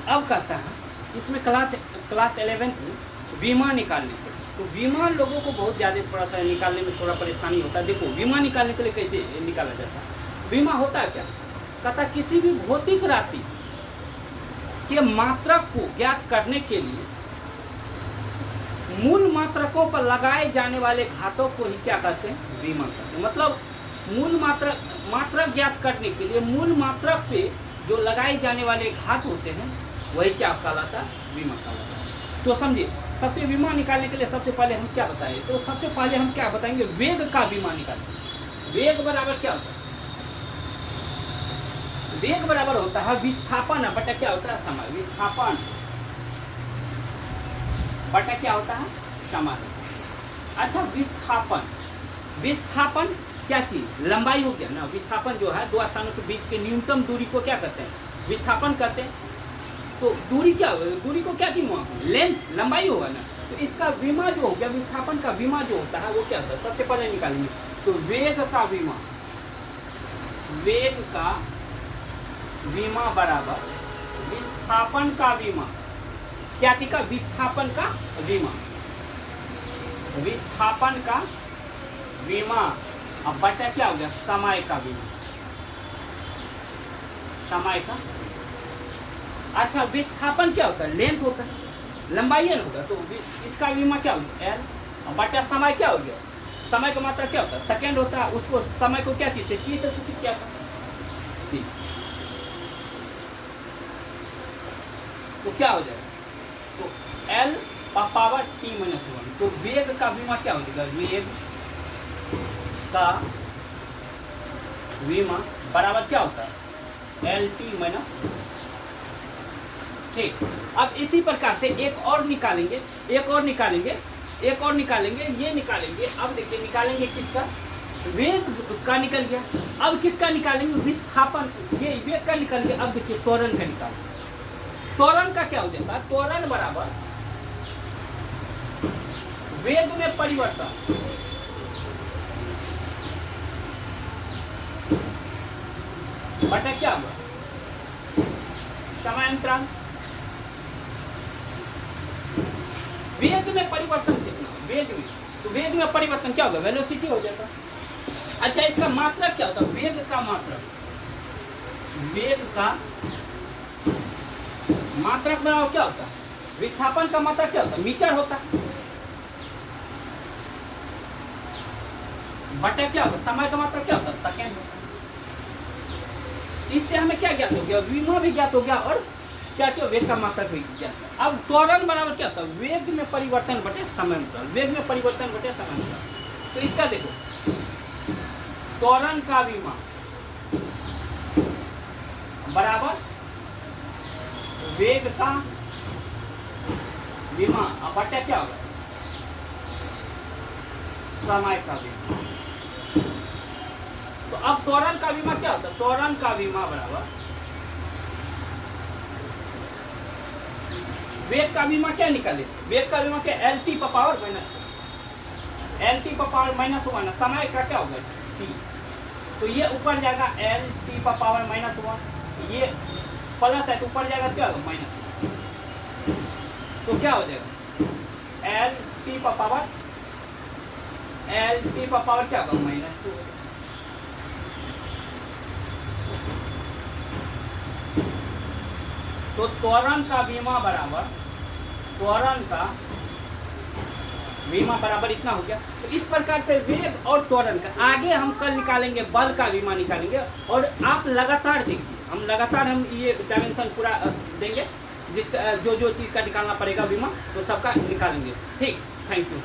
अब कहता है इसमें क्लास 11 बीमा निकालने के लिए, तो बीमा लोगों को बहुत ज़्यादा थोड़ा सा निकालने में थोड़ा परेशानी होता है। देखो बीमा निकालने के लिए कैसे निकाला जाता है। बीमा होता है क्या, कहता है किसी भी भौतिक राशि के मात्रक को ज्ञात करने के लिए मूल मात्रकों पर लगाए जाने वाले घातों को ही क्या कहते हैं, बीमा कहते हैं। मतलब मूल मात्रक ज्ञात करने के लिए मूल मात्रक पे जो लगाए जाने वाले घात होते हैं वही क्या कहलाता है, बीमा कहलाता है। तो समझिए सबसे बीमा निकालने के लिए सबसे पहले हम क्या बताएं, तो सबसे पहले हम क्या बताएंगे, वेग का बीमा निकालेंगे। वेग बराबर क्या होता है, वेग बराबर होता है विस्थापन बटा क्या होता है, समय। विस्थापन बटा क्या होता है, समय। अच्छा विस्थापन क्या चीज, लंबाई हो गया ना। विस्थापन जो है दो स्थानों के बीच के न्यूनतम दूरी को क्या कहते हैं, विस्थापन कहते हैं। तो दूरी क्या होगा, दूरी को क्या चीज हुआ, लेंथ, लंबाई होगा ना। तो इसका बीमा जो हो गया, विस्थापन का बीमा जो होता है वो क्या होता है, सबसे पहले निकालेंगे। तो वेग का बीमा बराबर विस्थापन का बीमा। क्या चीज का, विस्थापन का बीमा। विस्थापन का बीमा अब बटा क्या हो गया, समय का बीमा। समय का, अच्छा विस्थापन क्या होता है, लेंथ होता है, लंबाई एल होगा। तो इसका बीमा क्या हो गया, एल बटा समय क्या हो गया, समय का मात्रा क्या होता है, सेकेंड होता है। उसको समय को क्या चीज से, टी से सूचित किया था। तो क्या हो जाएगा, तो एल पावर टी माइनस 1। तो वेग का बीमा क्या हो जाएगा, वेग का बीमा बराबर क्या होता है, एल टी माइनस। ठीक, अब इसी प्रकार से एक और निकालेंगे, ये निकालेंगे। अब देखिए निकालेंगे किसका, वेग का निकल गया। अब किसका निकालेंगे, विस्थापन, ये वेग का निकल गया। अब देखिए त्वरण का निकालेंगे। त्वरण का क्या हो जाता है, त्वरण बराबर वेग में परिवर्तन बटा क्या होगा, समांतराल। वेग में परिवर्तन कितना, वेग में, तो वेग में परिवर्तन क्या होगा, वेलोसिटी हो जाता। अच्छा इसका मात्रक क्या होता है, वेग का मात्रक, वेग का मात्रक बराबर क्या होता है, विस्थापन का मात्रक क्या होता है, मीटर होता है, बटा क्या होगा, समय का मात्रक क्या होता है, सेकेंड होता है। इससे हमें क्या ज्ञात हो गया, बीमा भी ज्ञात हो गया और क्या क्या वेग का मात्रक भी ज्ञात। अब त्वरण बराबर क्या होता है, वेग में परिवर्तन बटे समांतराल, वेग में परिवर्तन बटे समांतराल। तो इसका देखो त्वरण का बीमा बराबर वेग का बीमा बटे क्या होगा, समय का बीमा। तो अब त्वरण का बीमा क्या होता है, त्वरण का बीमा बराबर वेग का बीमा क्या निकाले, वेग का बीमा क्या, L T power minus, L T power minus हुआ ना, समय का क्या होगा टी। तो ये ऊपर जाएगा एल टी पावर माइनस 1, ये प्लस है तो ऊपर जाएगा क्या होगा माइनस। तो क्या हो जाएगा एल टी पावर क्या होगा -2। तो त्वरण का बीमा बराबर इतना हो गया। तो इस प्रकार से वेग और त्वरण का, आगे हम कल निकालेंगे बल का बीमा निकालेंगे। और आप लगातार देखिए, हम ये डायमेंशन पूरा देंगे, जिसका जो चीज़ का निकालना पड़ेगा बीमा तो सबका निकालेंगे। ठीक, थैंक यू।